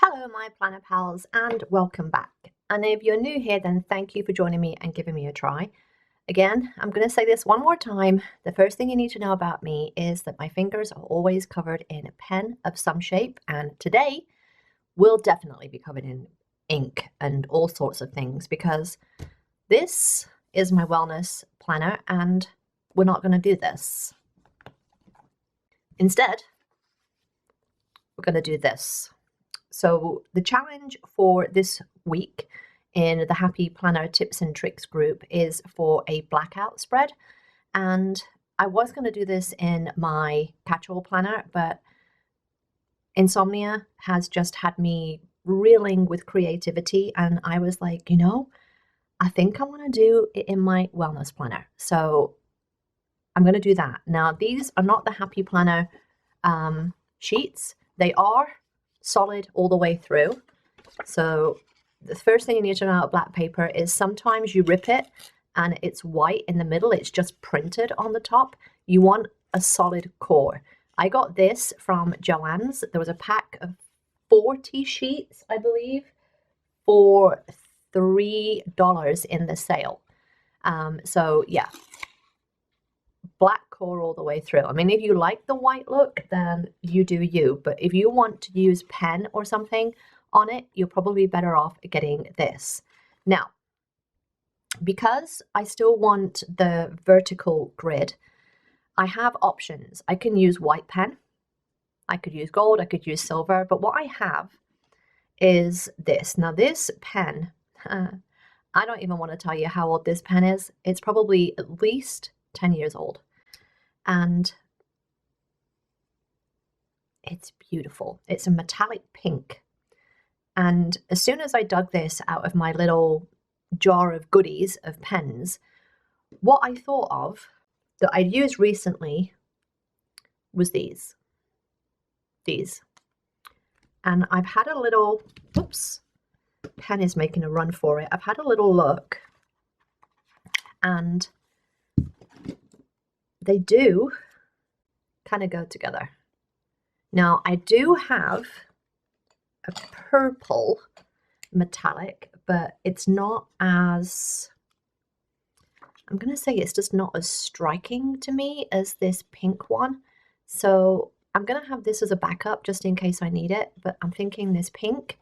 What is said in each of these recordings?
Hello my planner pals and welcome back. And if you're new here, then thank you for joining me and giving me a try. Again, I'm going to say this one more time. The first thing you need to know about me is that my fingers are always covered in a pen of some shape, and today will definitely be covered in ink and all sorts of things because this is my wellness planner and we're not going to do this. Instead, we're going to do this. So the challenge for this week in the Happy Planner Tips and Tricks group is for a BlackOut spread. And I was going to do this in my catch-all planner, but insomnia has just had me reeling with creativity. And I was like, I think I want to do it in my wellness planner. So I'm going to do that. Now, these are not the Happy Planner sheets. They are solid all the way through. So the first thing you need to know about black paper is sometimes you rip it and it's white in the middle. It's just printed on the top. You want a solid core. I got this from Joanns. There was a pack of 40 sheets, I believe, for $3 in the sale. So yeah, black core all the way through. I mean, if you like the white look, then you do you. But if you want to use pen or something on it, you're probably better off getting this. Now, because I still want the vertical grid, I have options. I can use white pen. I could use gold. I could use silver. But what I have is this. Now, this pen, I don't even want to tell you how old this pen is. It's probably at least 10 years old. And it's beautiful. It's a metallic pink. And as soon as I dug this out of my little jar of goodies of pens, what I thought of that I'd used recently was these. And I've had a little, oops, pen is making a run for it. I've had a little look and they do kind of go together. Now, I do have a purple metallic, but it's not as, I'm going to say it's just not as striking to me as this pink one. So I'm going to have this as a backup just in case I need it, but I'm thinking this pink.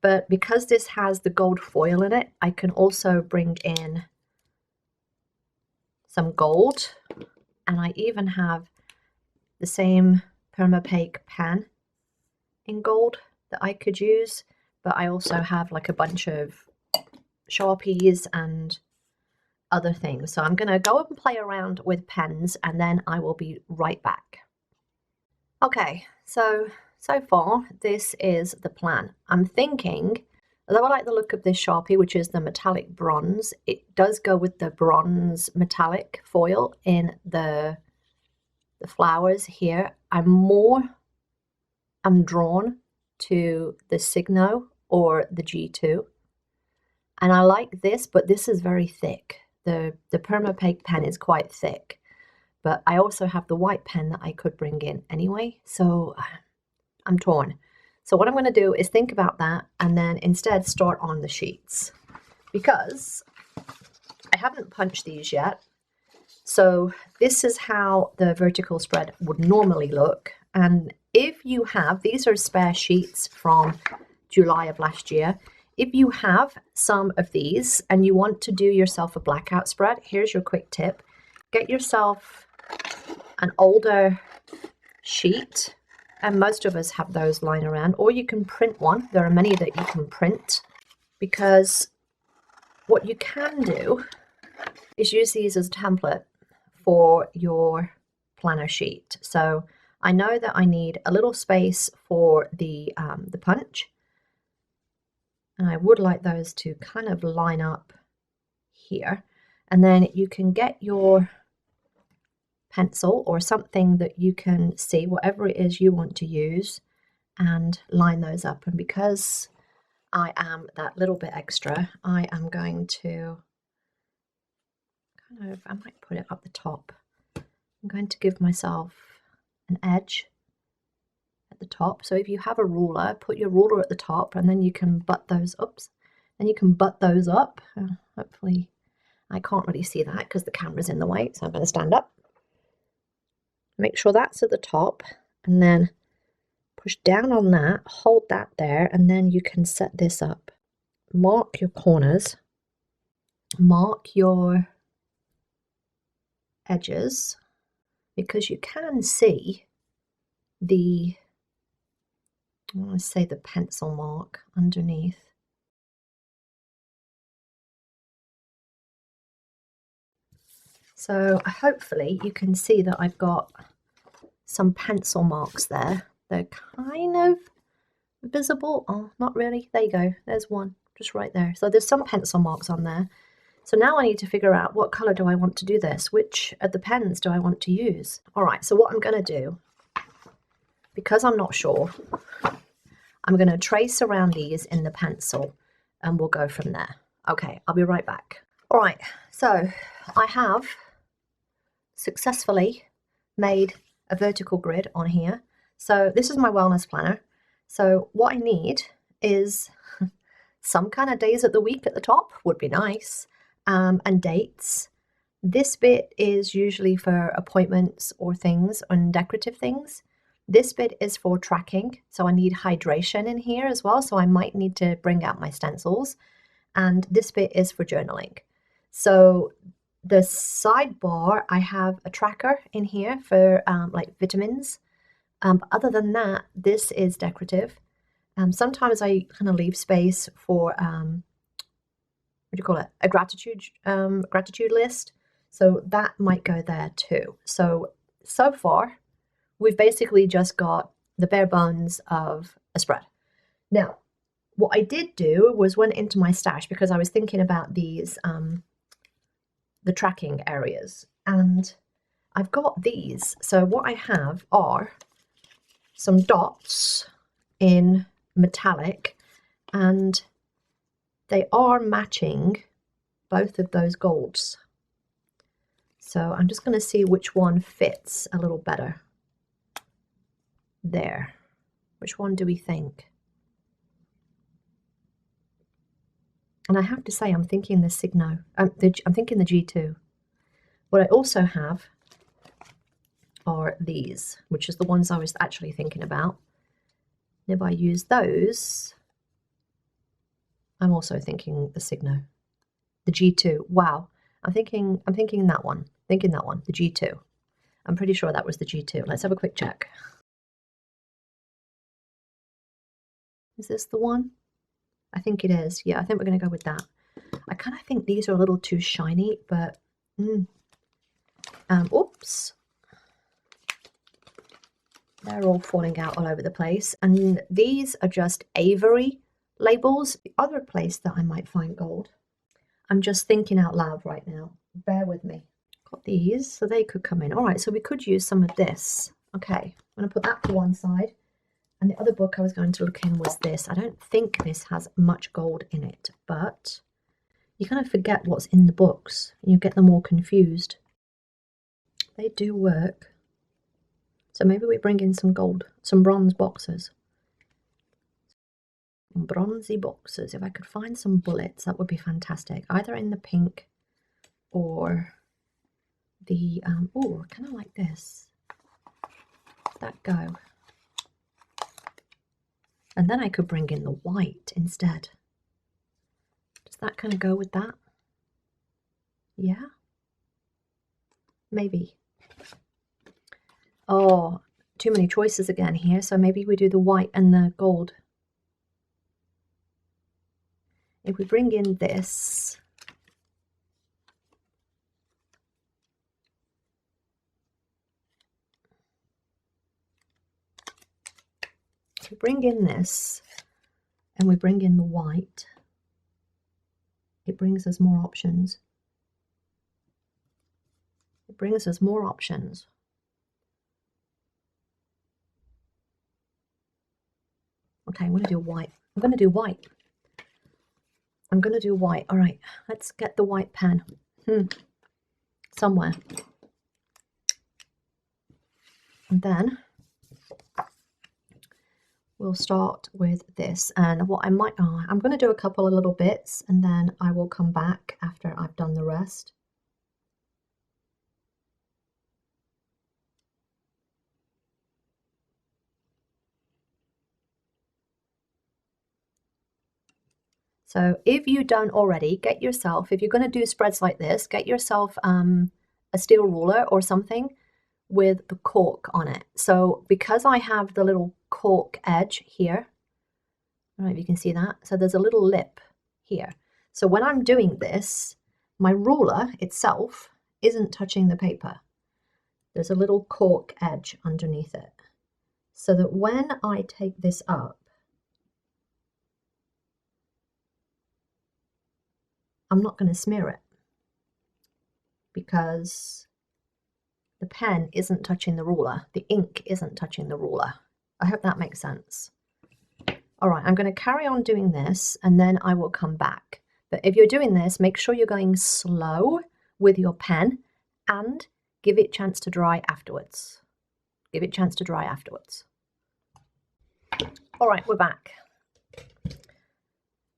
But because this has the gold foil in it, I can also bring in some gold. And I even have the same permapaque pen in gold that I could use, but I also have like a bunch of Sharpies and other things. So I'm going to go up and play around with pens and then I will be right back. Okay, so far this is the plan. I'm thinking, although I like the look of this Sharpie, which is the metallic bronze, it does go with the bronze metallic foil in the flowers here. I'm drawn to the Signo or the G2. And I like this, but this is very thick. The permapaque pen is quite thick. But I also have the white pen that I could bring in anyway. So I'm torn. So what I'm going to do is think about that and then instead start on the sheets. Because I haven't punched these yet. So this is how the vertical spread would normally look. And if you have, these are spare sheets from July of last year. If you have some of these and you want to do yourself a BlackOut spread, here's your quick tip. Get yourself an older sheet. And most of us have those lying around. Or you can print one. There are many that you can print. Because what you can do is use these as a template for your planner sheet. So I know that I need a little space for the punch, and I would like those to kind of line up here. And then you can get your pencil or something that you can see, whatever it is you want to use, and line those up. And because I am that little bit extra, I am going to I might put it up the top. I'm going to give myself an edge at the top. So if you have a ruler, put your ruler at the top, and then you can butt those, then you can butt those up. Hopefully, I can't really see that because the camera's in the way, so I'm going to stand up. Make sure that's at the top, and then push down on that, hold that there, and then you can set this up. Mark your corners, mark your edges, because you can see the, I want to say the pencil mark underneath. So hopefully you can see that I've got some pencil marks there. They're kind of visible. Oh, not really. There you go. There's one just right there. So there's some pencil marks on there. So now I need to figure out what color do I want to do this? Which of the pens do I want to use? All right, so what I'm going to do, because I'm not sure, I'm going to trace around these in the pencil and we'll go from there. Okay, I'll be right back. All right, so I have successfully made a vertical grid on here. So this is my wellness planner. So what I need is some kind of days of the week at the top would be nice, and dates. This bit is usually for appointments or things and decorative things. This bit is for tracking, so I need hydration in here as well, so I might need to bring out my stencils. And this bit is for journaling. So the sidebar, I have a tracker in here for like vitamins. Other than that, this is decorative. Sometimes I kind of leave space for what do you call it? A gratitude list. So that might go there too. So far, we've basically just got the bare bones of a spread. Now, what I did do was went into my stash because I was thinking about these, the tracking areas, and I've got these. So what I have are some dots in metallic, and they are matching both of those golds. So I'm just going to see which one fits a little better. There. Which one do we think? And I have to say, I'm thinking the Signo. I'm thinking the G2. What I also have are these, which is the ones I was actually thinking about. And if I use those, I'm also thinking the Signo, the G2. Wow, I'm thinking that one. The G2. I'm pretty sure that was the G2. Let's have a quick check. Is this the one? I think it is. Yeah, I think we're going to go with that. I kind of think these are a little too shiny, but oops. They're all falling out all over the place. And these are just Avery labels. The other place that I might find gold. I'm just thinking out loud right now. Bear with me. Got these, so they could come in. All right, so we could use some of this. Okay, I'm going to put that to one side. And the other book I was going to look in was this. I don't think this has much gold in it, but you kind of forget what's in the books. You get them all confused. They do work. So maybe we bring in some gold, some bronze boxes. Bronzy boxes. If I could find some bullets, that would be fantastic. Either in the pink or the, oh, kind of like this. Let that go. And then I could bring in the white instead. Does that kind of go with that? Yeah? Maybe. Oh, too many choices again here, so maybe we do the white and the gold. If we bring in this, if we bring in this and we bring in the white, it brings us more options. It brings us more options. Okay, I'm going to do white. I'm going to do white. I'm going to do white. All right, let's get the white pen. Somewhere. And then we'll start with this. And what I might, I'm going to do a couple of little bits and then I will come back after I've done the rest. So if you don't already, get yourself, if you're going to do spreads like this, get yourself a steel ruler or something with the cork on it. So because I have the little cork edge here, I don't know if you can see that. So there's a little lip here. So when I'm doing this, my ruler itself isn't touching the paper. There's a little cork edge underneath it. So that when I take this up, I'm not going to smear it because the pen isn't touching the ruler. The ink isn't touching the ruler. I hope that makes sense. All right, I'm going to carry on doing this and then I will come back. But if you're doing this, make sure you're going slow with your pen and give it a chance to dry afterwards. Give it a chance to dry afterwards. All right, we're back.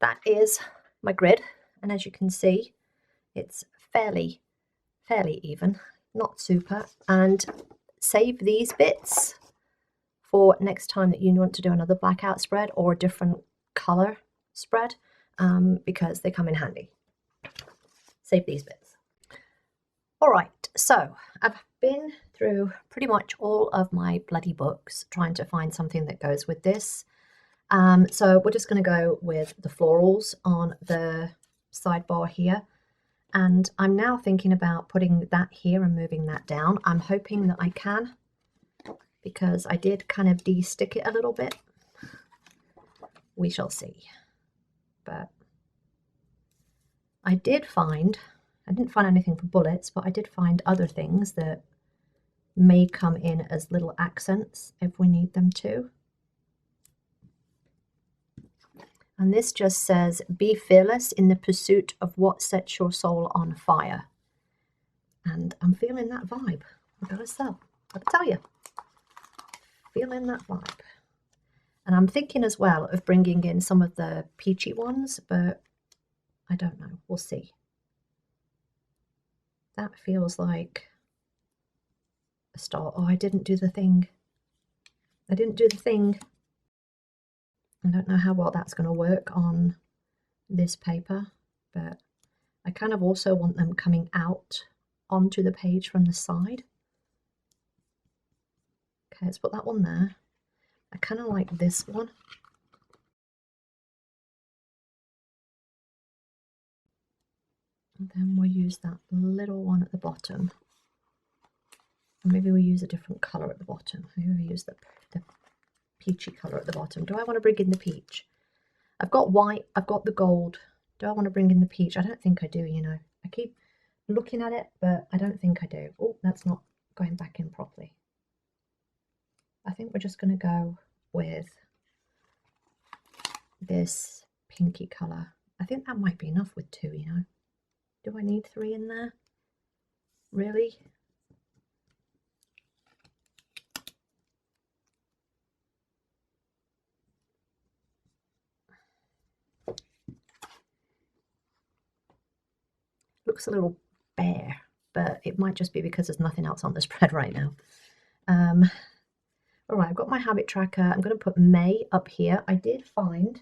That is my grid. And as you can see, it's fairly even, not super. And save these bits for next time that you want to do another blackout spread or a different color spread, because they come in handy. Save these bits. All right, so I've been through pretty much all of my bloody books trying to find something that goes with this. So we're just going to go with the florals on the sidebar here. And I'm now thinking about putting that here and moving that down. I'm hoping that I can, because I did kind of de-stick it a little bit. We shall see. But I didn't find anything for bullets, but I did find other things that may come in as little accents if we need them to. And this just says, be fearless in the pursuit of what sets your soul on fire. And I'm feeling that vibe. I've got to tell you. Feeling that vibe. And I'm thinking as well of bringing in some of the peachy ones, but I don't know. We'll see. That feels like a start. Oh, I didn't do the thing. I didn't do the thing. I don't know how well that's going to work on this paper, but I kind of also want them coming out onto the page from the side. Okay, let's put that one there. I kind of like this one. And then we'll use that little one at the bottom. And maybe we'll use a different colour at the bottom. Maybe we'll use the peachy colour at the bottom. Do I want to bring in the peach? I've got white, I've got the gold. Do I want to bring in the peach? I don't think I do, you know. I keep looking at it, but I don't think I do. Oh, that's not going back in properly. I think we're just going to go with this pinky colour. I think that might be enough with 2, you know. Do I need 3 in there? Really? Looks a little bare, but it might just be because there's nothing else on the spread right now. All right, I've got my habit tracker. I'm going to put May up here. I did find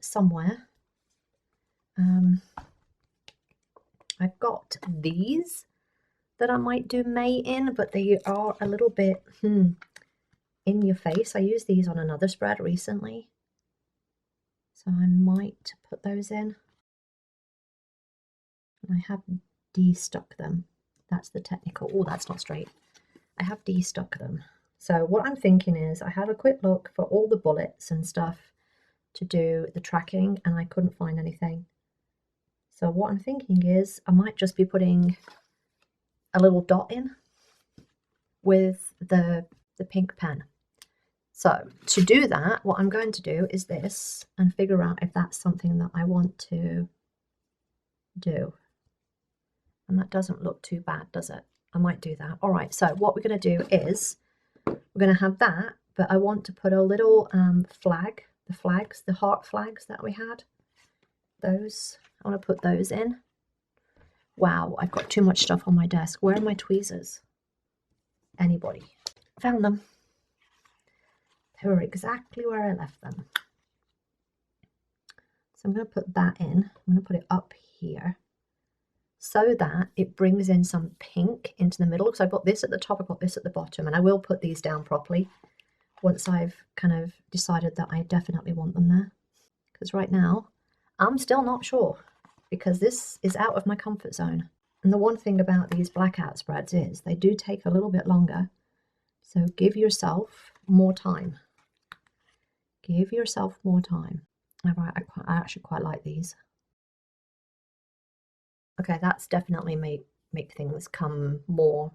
somewhere. I've got these that I might do May in, but they are a little bit in your face. I used these on another spread recently, so I might put those in. I have de-stuck them. That's the technical. Oh, that's not straight. I have de-stuck them. So what I'm thinking is I had a quick look for all the bullets and stuff to do the tracking and I couldn't find anything. So what I'm thinking is I might just be putting a little dot in with the pink pen. So to do that, what I'm going to do is this and figure out if that's something that I want to do. And that doesn't look too bad, does it? I might do that. All right, so what we're going to do is we're going to have that but I want to put a little flag, the heart flags that we had. Those, I want to put those in. Wow, I've got too much stuff on my desk. Where are my tweezers? Anybody? Found them. They were exactly where I left them. So I'm going to put that in. I'm going to put it up here so that it brings in some pink into the middle. So I've got this at the top, I've got this at the bottom, and I will put these down properly once I've kind of decided that I definitely want them there. Because right now, I'm still not sure, because this is out of my comfort zone. And the one thing about these blackout spreads is they do take a little bit longer. So give yourself more time. Give yourself more time. I actually quite like these. Okay, that's definitely make things come more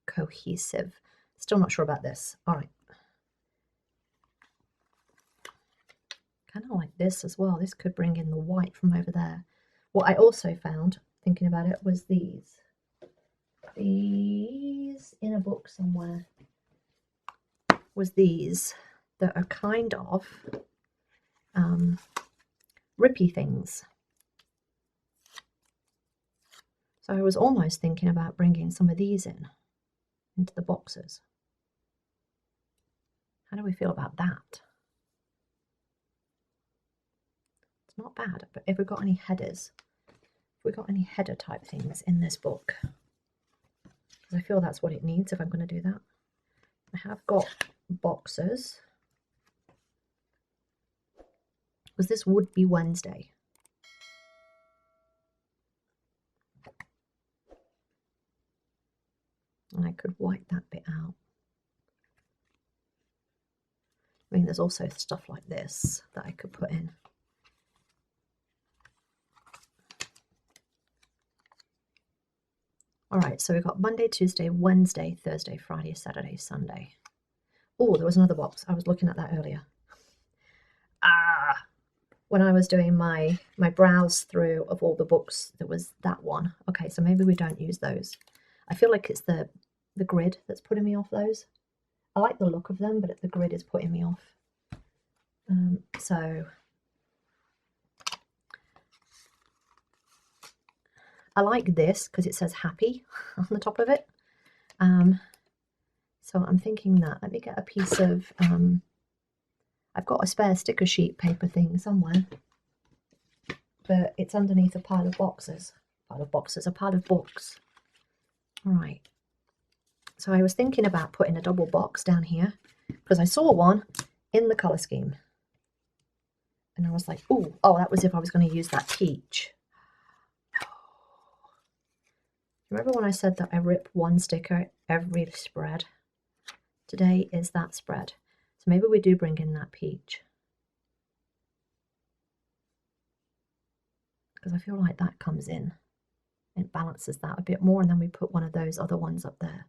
cohesive. Still not sure about this. All right. Kind of like this as well. This could bring in the white from over there. What I also found, thinking about it, was these. These in a book somewhere. Was these that are kind of rippy things. So I was almost thinking about bringing some of these into the boxes. How do we feel about that? It's not bad, but if we've got any headers, if we've got any header type things in this book, because I feel that's what it needs if I'm going to do that. I have got boxes. Was this Would Be Wednesday? And I could wipe that bit out. I mean, there's also stuff like this that I could put in. All right, so we've got Monday, Tuesday, Wednesday, Thursday, Friday, Saturday, Sunday. Oh, there was another box. I was looking at that earlier. When I was doing my browse through of all the books, there was that one. Okay, so maybe we don't use those. I feel like it's the grid that's putting me off those. I like the look of them, but the grid is putting me off. So I like this because it says happy on the top of it. So I'm thinking that. Let me get a piece of, I've got a spare sticker sheet paper thing somewhere, but it's underneath a pile of boxes. A pile of books. All right. So I was thinking about putting a double box down here because I saw one in the colour scheme. And I was like, oh, that was if I was going to use that peach. Remember when I said that I rip one sticker every spread? Today is that spread. So maybe we do bring in that peach. Because I feel like that comes in. It balances that a bit more, and then we put one of those other ones up there.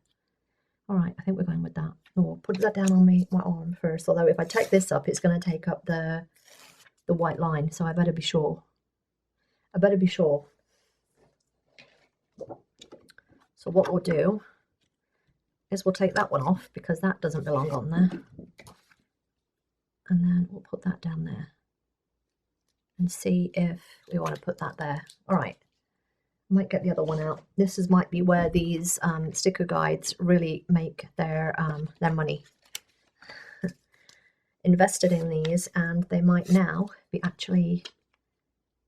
All right, I think we're going with that. Oh, I'll put that down on my arm first, although if I take this up, it's going to take up the white line, so I better be sure. So what we'll do is we'll take that one off because that doesn't belong on there. And then we'll put that down there and see if we want to put that there. All right. I might get the other one out. This might be where these sticker guides really make their money. Invested in these, and they might now be actually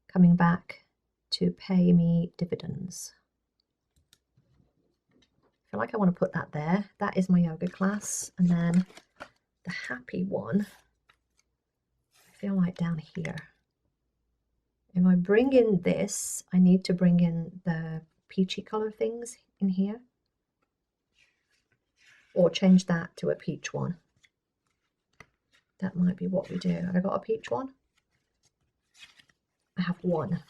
coming back to pay me dividends. I feel like I want to put that there. That is my yoga class. And then the happy one, I feel like down here. If I bring in this, I need to bring in the peachy color things in here. Or change that to a peach one. That might be what we do. Have I got a peach one? I have one.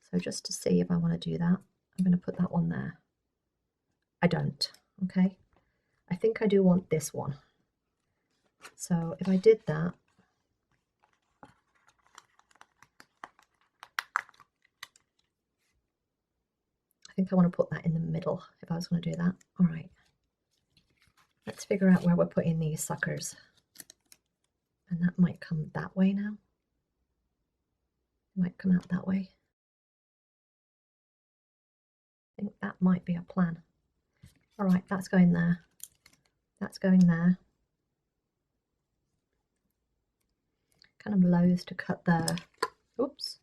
So just to see if I want to do that, I'm going to put that one there. I don't, okay? I think I do want this one. So if I did that, I think I want to put that in the middle if I was going to do that. All right. Let's figure out where we're putting these suckers. And that might come that way now. It might come out that way. I think that might be a plan. All right, that's going there. That's going there. Kind of loath to cut the, oops,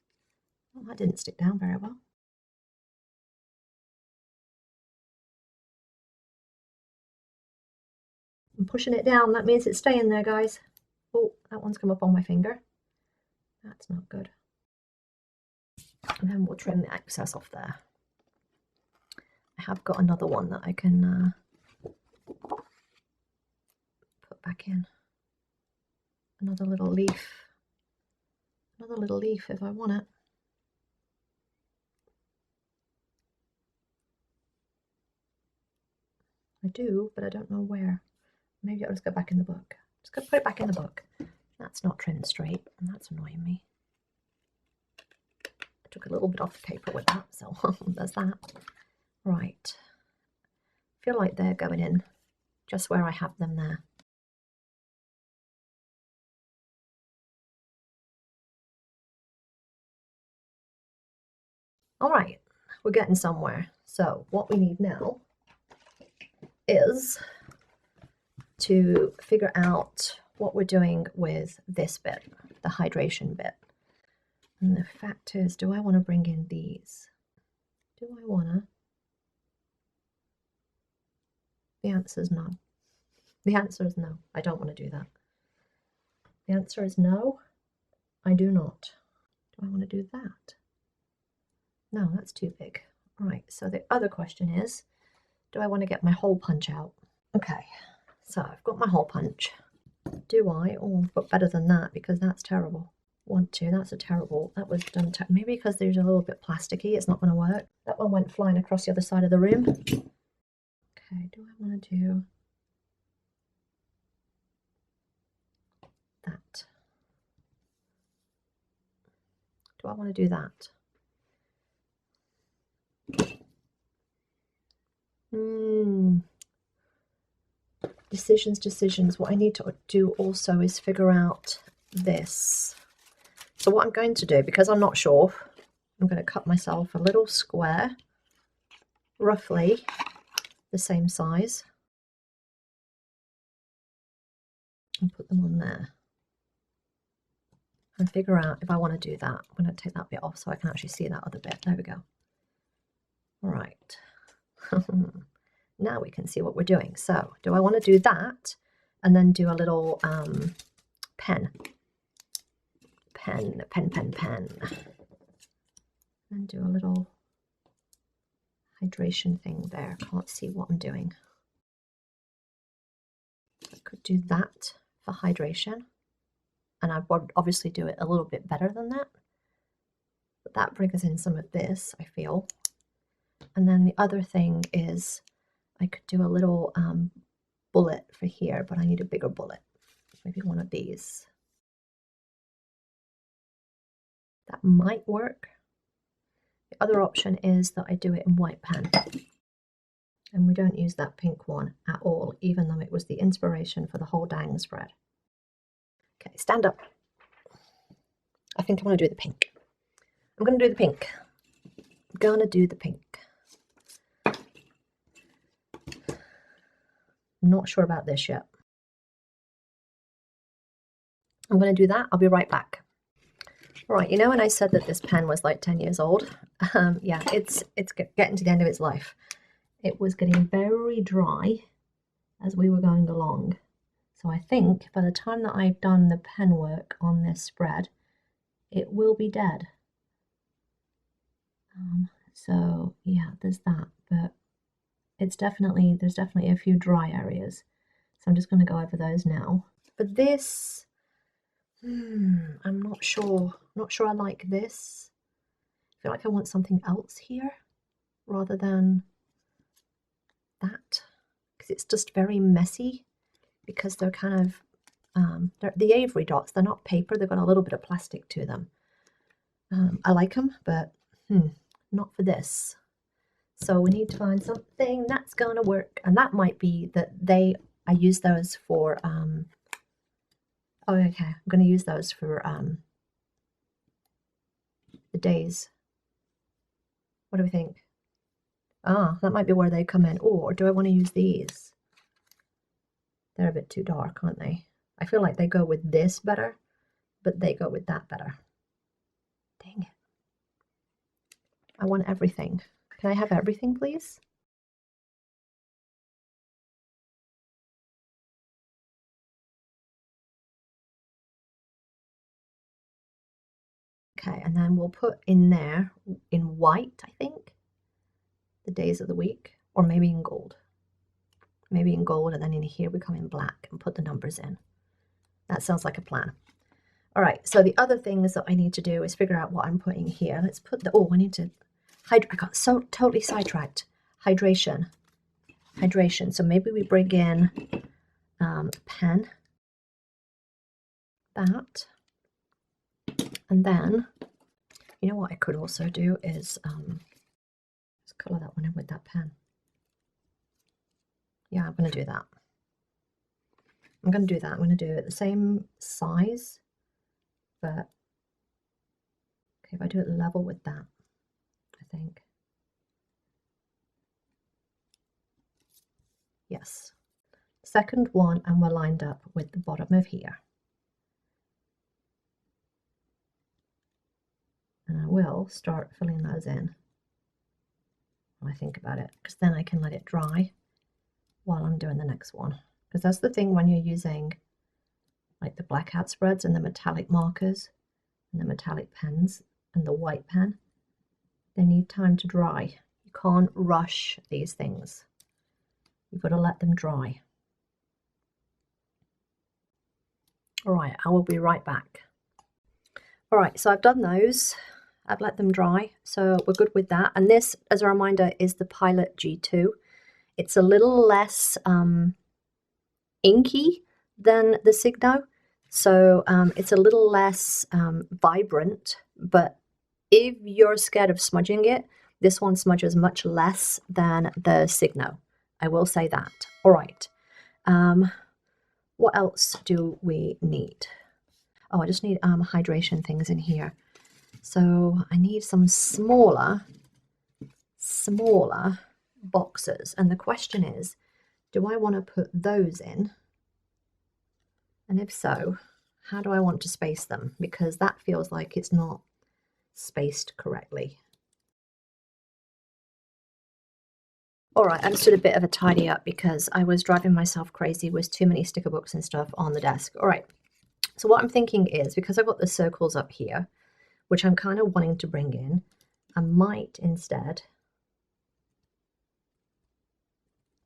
well, that didn't stick down very well. I'm pushing it down, that means it's staying there, guys. Oh, that one's come up on my finger. That's not good. And then we'll trim the excess off there. I have got another one that I can put back in. Another little leaf. Another little leaf if I want it. I do, but I don't know where. Maybe I'll just go back in the book. Just go put it back in the book. That's not trimmed straight, and that's annoying me. I took a little bit off the paper with that, so there's that. Right. I feel like they're going in just where I have them there. All right, we're getting somewhere. So what we need now is to figure out what we're doing with this bit, the hydration bit. And the fact is, do I want to bring in these? Do I want to? The answer is no. The answer is no. I don't want to do that. The answer is no, I do not. Do I want to do that? No, that's too big. All right, so the other question is, do I want to get my hole punch out? Okay, so I've got my hole punch. Do I? Oh, but better than that because that's terrible. Want to, that's a terrible, that was done, maybe because there's a little bit plasticky, it's not going to work. That one went flying across the other side of the room. Okay, do I want to do that? Do I want to do that? Decisions. What I need to do also is figure out this. So what I'm going to do, because I'm not sure, I'm going to cut myself a little square, roughly the same size, and put them on there. And figure out if I want to do that. I'm going to take that bit off so I can actually see that other bit. There we go. All right. Now we can see what we're doing. So do I want to do that and then do a little pen, and do a little hydration thing there. Can't see what I'm doing. I could do that for hydration, and I would obviously do it a little bit better than that, but that brings in some of this, I feel. And then the other thing is I could do a little bullet for here, but I need a bigger bullet. Maybe one of these. That might work. The other option is that I do it in white pen. And we don't use that pink one at all, even though it was the inspiration for the whole dang spread. Okay, stand up. I think I want to do the pink. I'm going to do the pink. I'm going to do the pink. I'm not sure about this yet. I'm going to do that. I'll be right back. All right, you know when I said that this pen was like 10 years old? Yeah, it's getting to the end of its life. It was getting very dry as we were going along. So I think by the time that I've done the pen work on this spread, it will be dead. So yeah, there's that, but there's definitely a few dry areas. So I'm just going to go over those now. But this, I'm not sure I like this. I feel like I want something else here rather than that, because it's just very messy, because they're kind of, they're the Avery dots, they're not paper, they've got a little bit of plastic to them. I like them, but not for this. So we need to find something that's going to work, and that might be that they I use those for, oh, okay, I'm going to use those for the days. What do we think? Ah, that might be where they come in. Or do I want to use these? They're a bit too dark, aren't they? I feel like they go with this better, but they go with that better. Dang it. I want everything. Can I have everything, please? Okay, and then we'll put in there, in white, I think, the days of the week, or maybe in gold. Maybe in gold, and then in here we come in black and put the numbers in. That sounds like a plan. All right, so the other things that I need to do is figure out what I'm putting here. Let's put the, oh, I need to, I got so totally sidetracked. Hydration. So maybe we bring in pen, that, and then, you know what I could also do is, let's color that one in with that pen. Yeah, I'm going to do that. I'm going to do that. I'm going to do it the same size, but okay, if I do it level with that, I think. Yes. Second one, and we're lined up with the bottom of here. And I will start filling those in when I think about it, because then I can let it dry while I'm doing the next one. Because that's the thing when you're using like the BlackOut spreads and the metallic markers and the metallic pens and the white pen, they need time to dry. You can't rush these things. You've got to let them dry. All right, I will be right back. All right, so I've done those. I've let them dry, so we're good with that. And this, as a reminder, is the Pilot G2. It's a little less inky than the Signo, so it's a little less vibrant, but if you're scared of smudging it, this one smudges much less than the Signo. I will say that. All right. What else do we need? Oh, I just need hydration things in here. So I need some smaller boxes. And the question is, do I want to put those in? And if so, how do I want to space them? Because that feels like it's not spaced correctly. All right, I just did a bit of a tidy up because I was driving myself crazy with too many sticker books and stuff on the desk. All right, so what I'm thinking is, because I've got the circles up here, which I'm kind of wanting to bring in, I might instead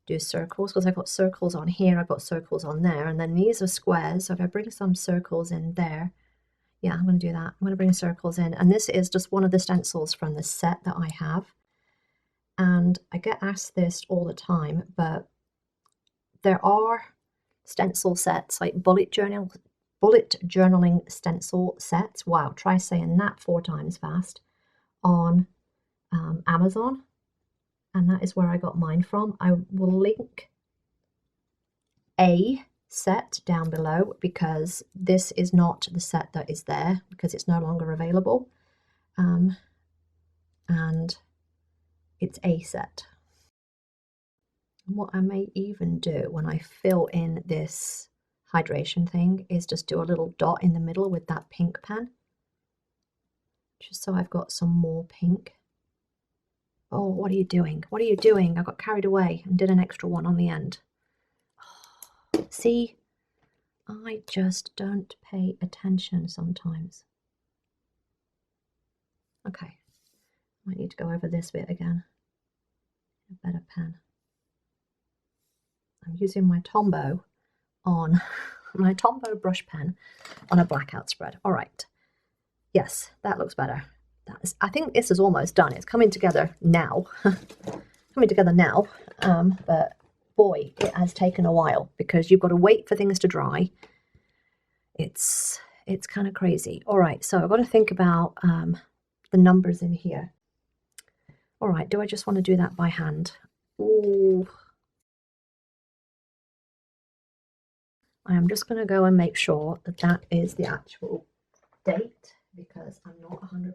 do circles, because I've got circles on here, I've got circles on there, and then these are squares. So if I bring some circles in there, yeah, I'm going to do that. I'm going to bring circles in, and this is just one of the stencils from the set that I have. And I get asked this all the time, but there are stencil sets, like bullet journaling stencil sets. Wow, try saying that 4 times fast, on Amazon. And that is where I got mine from. I will link a set down below, because this is not the set that is there, because it's no longer available. And it's a set. And what I may even do when I fill in this hydration thing is just do a little dot in the middle with that pink pen, just so I've got some more pink. Oh, what are you doing? What are you doing? I got carried away and did an extra one on the end. See, I just don't pay attention sometimes. Okay, I need to go over this bit again. A better pen. I'm using my Tombow on my Tombow brush pen on a BlackOut spread. All right. Yes, that looks better. I think this is almost done. It's coming together now. But boy, it has taken a while, because you've got to wait for things to dry. It's kind of crazy. All right, so I've got to think about the numbers in here. All right, do I just want to do that by hand? Ooh. I'm just going to go and make sure that that is the actual date because I'm not 100%.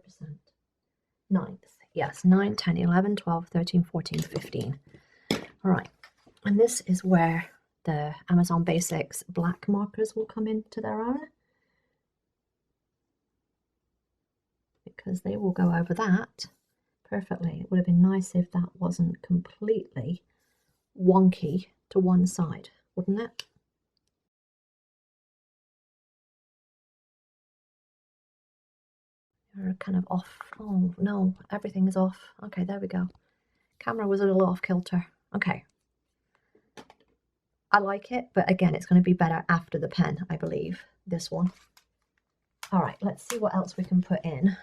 9th. Yes, 9, 10, 11, 12, 13, 14, 15. All right. And this is where the Amazon Basics black markers will come into their own, because they will go over that perfectly. It would have been nice if that wasn't completely wonky to one side, wouldn't it? You're kind of off. Oh no, everything is off. Okay, there we go. Camera was a little off kilter. Okay. I like it, but again, it's going to be better after the pen, I believe, this one. All right, let's see what else we can put in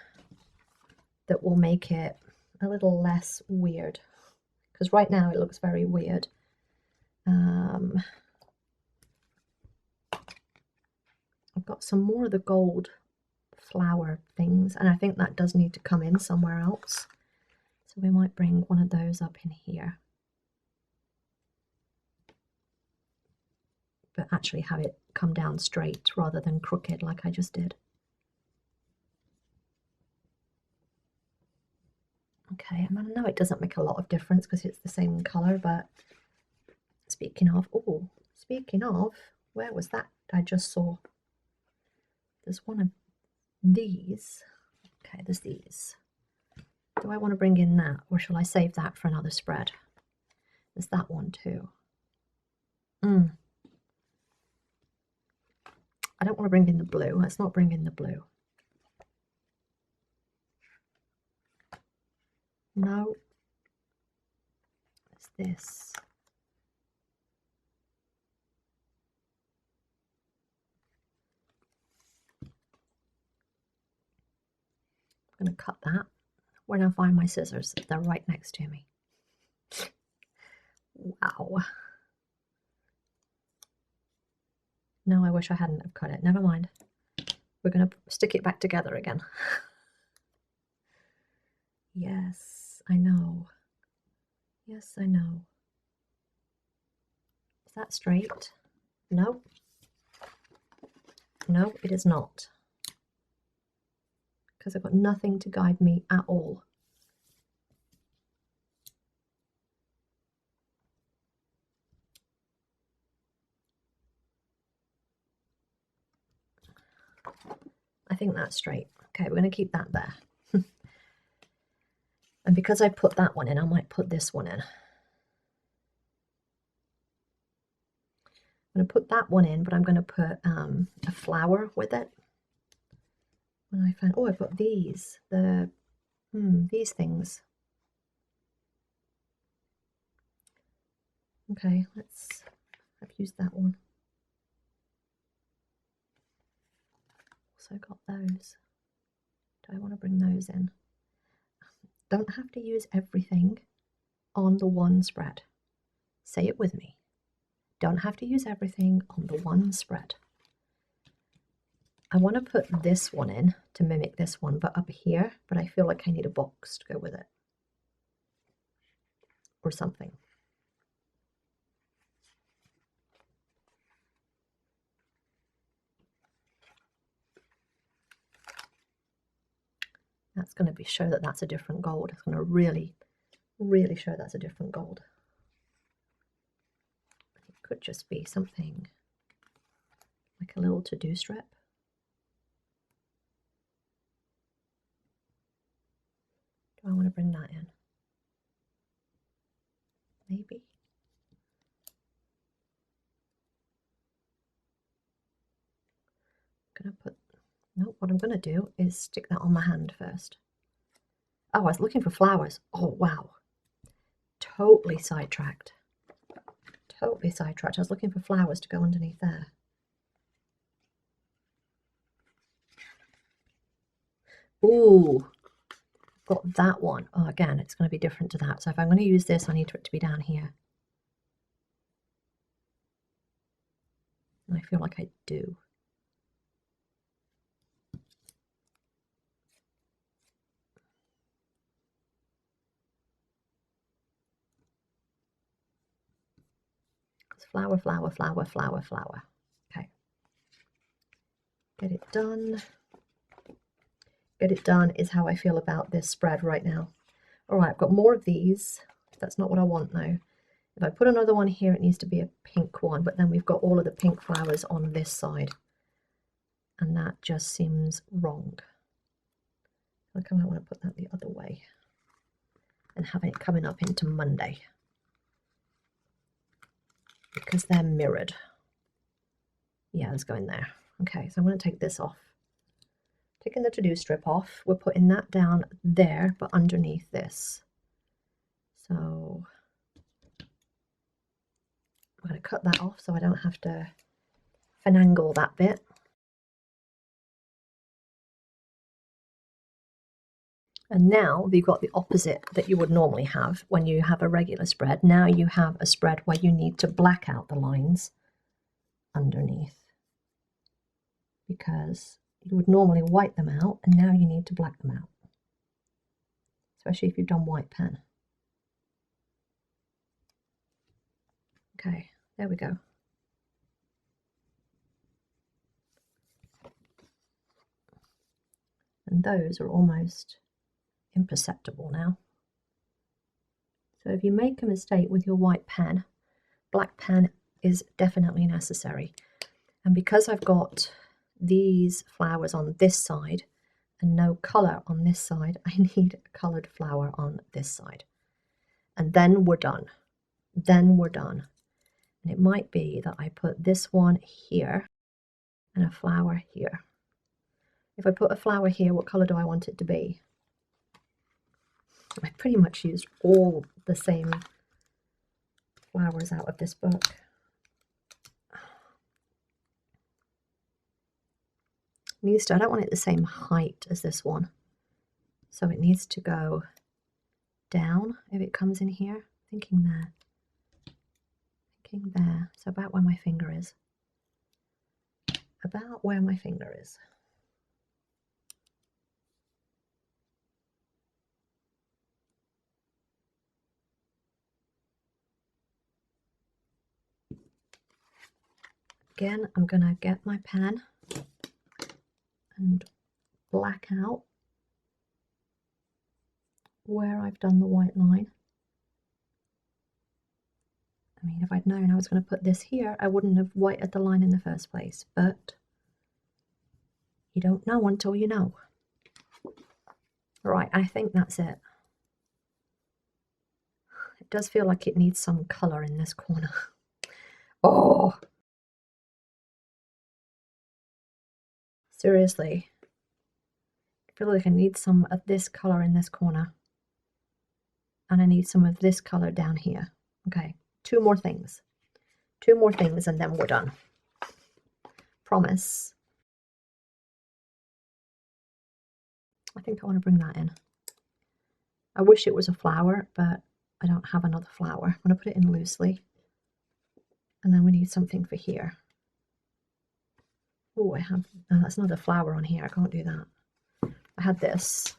that will make it a little less weird, because right now it looks very weird. I've got some more of the gold flower things, and I think that does need to come in somewhere else. So we might bring one of those up in here, but actually have it come down straight rather than crooked like I just did. Okay, I know it doesn't make a lot of difference because it's the same color, but speaking of, where was that I just saw? There's one of these. Okay, there's these. Do I want to bring in that, or shall I save that for another spread? There's that one too. I don't want to bring in the blue. Let's not bring in the blue. No. It's this. I'm going to cut that. Where do I find my scissors? They're right next to me. Wow. No, I wish I hadn't have cut it. Never mind. We're going to stick it back together again. Yes, I know. Yes, I know. Is that straight? No. No, it is not. Because I've got nothing to guide me at all. I think that's straight. Okay, we're going to keep that there. And because I put that one in, I might put this one in. I'm going to put that one in, but I'm going to put a flower with it. And I found, oh, I've got these, these things. Okay, I've used that one. Also got those. Do I want to bring those in? Don't have to use everything on the one spread. Say it with me. Don't have to use everything on the one spread. I want to put this one in to mimic this one, but up here, but I feel like I need a box to go with it. Or something. That's going to be show that that's a different gold. It's going to really, really show that's a different gold. It could just be something like a little to-do strip. Do I want to bring that in? Maybe. I'm going to put, no, what I'm going to do is stick that on my hand first. Oh, I was looking for flowers. Oh, wow. Totally sidetracked. Totally sidetracked. I was looking for flowers to go underneath there. Ooh, got that one. Oh, again, it's going to be different to that. So if I'm going to use this, I need it to be down here. And I feel like I do. It's flower, flower, flower, flower, flower. Okay. Get it done. Get it done is how I feel about this spread right now. All right, I've got more of these. That's not what I want now. If I put another one here, it needs to be a pink one, but then we've got all of the pink flowers on this side. And that just seems wrong. Like I might want to put that the other way and have it coming up into Monday, because they're mirrored. Yeah, let's go in there. Okay, so I'm going to take this off. Taking the to-do strip off, we're putting that down there, but underneath this. So I'm going to cut that off so I don't have to finagle that bit. And now you've got the opposite that you would normally have when you have a regular spread. Now you have a spread where you need to black out the lines underneath, because you would normally white them out, and now you need to black them out, especially if you've done white pen. Okay, there we go. And those are almost imperceptible now. So if you make a mistake with your white pen, black pen is definitely necessary. And because I've got these flowers on this side and no colour on this side, I need a coloured flower on this side. And then we're done. Then we're done. And it might be that I put this one here and a flower here. If I put a flower here, what colour do I want it to be? I pretty much used all the same flowers out of this book. Needs to, I don't want it the same height as this one. So it needs to go down if it comes in here. Thinking there. Thinking there. So about where my finger is. About where my finger is. Again, I'm going to get my pen and black out where I've done the white line. I mean, if I'd known I was going to put this here, I wouldn't have whited the line in the first place, but you don't know until you know. Right, I think that's it. It does feel like it needs some colour in this corner. Oh! Seriously. I feel like I need some of this colour in this corner. And I need some of this colour down here. Okay, two more things. Two more things and then we're done. Promise. I think I want to bring that in. I wish it was a flower, but I don't have another flower. I'm going to put it in loosely. And then we need something for here. Oh, I have, no, that's not a flower on here. I can't do that. I had this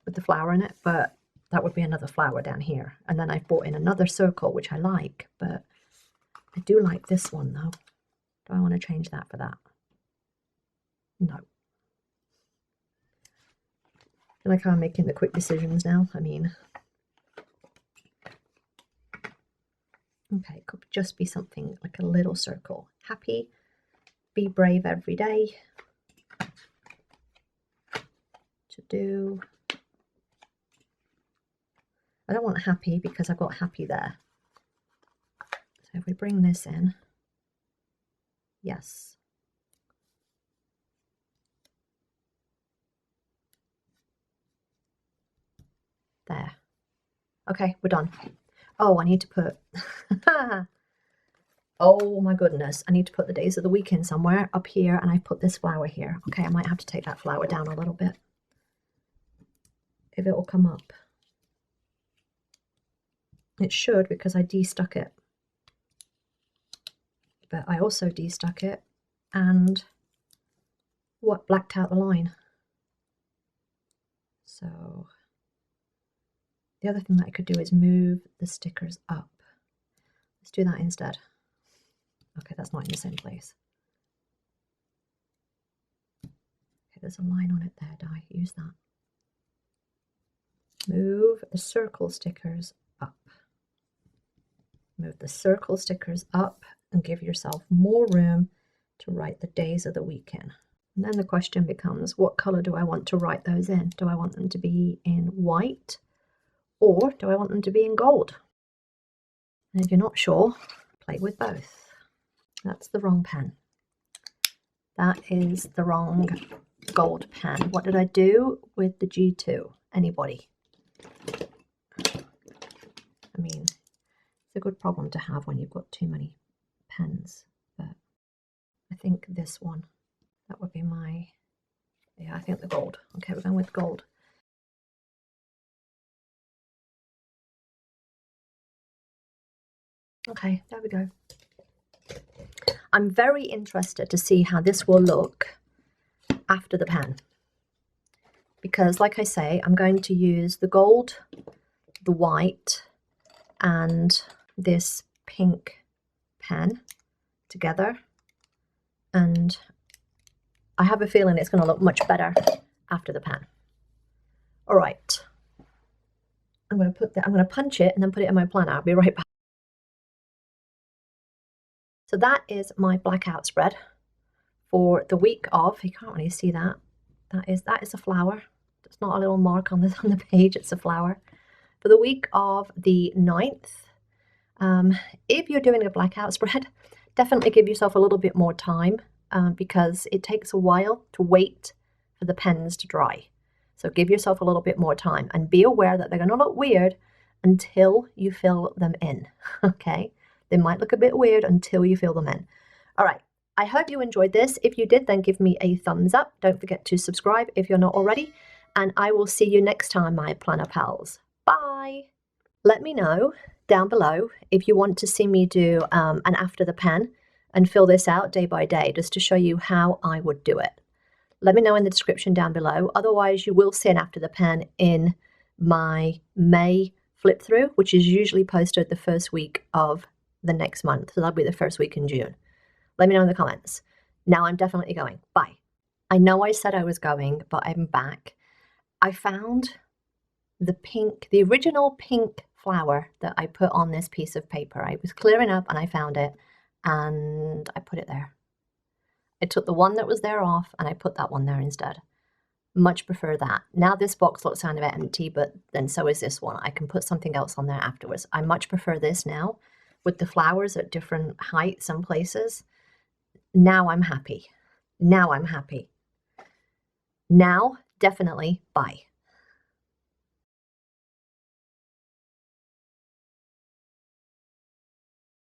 with the flower in it, but that would be another flower down here. And then I've brought in another circle, which I like, but I do like this one though. Do I want to change that for that? No. I feel like I'm making the quick decisions now. I mean, okay, it could just be something like a little circle. Happy, be brave every day. To do. I don't want happy because I've got happy there. So if we bring this in, yes. There. Okay, we're done. Oh, I need to put, oh my goodness, I need to put the days of the week in somewhere up here, and I put this flower here. Okay, I might have to take that flower down a little bit if it will come up. It should, because I de-stuck it. But I also de-stuck it and what, blacked out the line. So the other thing that I could do is move the stickers up. Let's do that instead. Okay, that's not in the same place. there's a line on it there. Do I use that? Move the circle stickers up. Move the circle stickers up and give yourself more room to write the days of the week in. And then the question becomes, what color do I want to write those in? Do I want them to be in white or do I want them to be in gold? And if you're not sure, play with both. That's the wrong pen. That is the wrong gold pen. What did I do with the G2? Anybody? I mean, it's a good problem to have when you've got too many pens, but I think this one, that would be my, yeah, I think the gold. Okay, we're going with gold. Okay, there we go. I'm very interested to see how this will look after the pen. Because like I say, I'm going to use the gold, the white, and this pink pen together. And I have a feeling it's going to look much better after the pen. All right. I'm going to punch it and then put it in my planner. I'll be right back. So that is my blackout spread for the week of, you can't really see that. That is a flower. It's not a little mark on the page, it's a flower. For the week of the 9th, if you're doing a blackout spread, definitely give yourself a little bit more time because it takes a while to wait for the pens to dry. So give yourself a little bit more time and be aware that they're going to look weird until you fill them in, okay? They might look a bit weird until you fill them in. All right, I hope you enjoyed this. If you did, then give me a thumbs up. Don't forget to subscribe if you're not already. And I will see you next time, my planner pals. Bye. Let me know down below if you want to see me do an after the pen and fill this out day by day, just to show you how I would do it. Let me know in the description down below. Otherwise, you will see an after the pen in my May flip through, which is usually posted the first week of the next month. So that'll be the first week in June. Let me know in the comments. Now I'm definitely going. Bye. I know I said I was going, but I'm back. I found the original pink flower that I put on this piece of paper. I was clearing up and I found it and I put it there. I took the one that was there off and I put that one there instead. Much prefer that. Now this box looks kind of empty, but then so is this one. I can put something else on there afterwards. I much prefer this now with the flowers at different heights and places. Now I'm happy. Now I'm happy. Now, definitely, bye.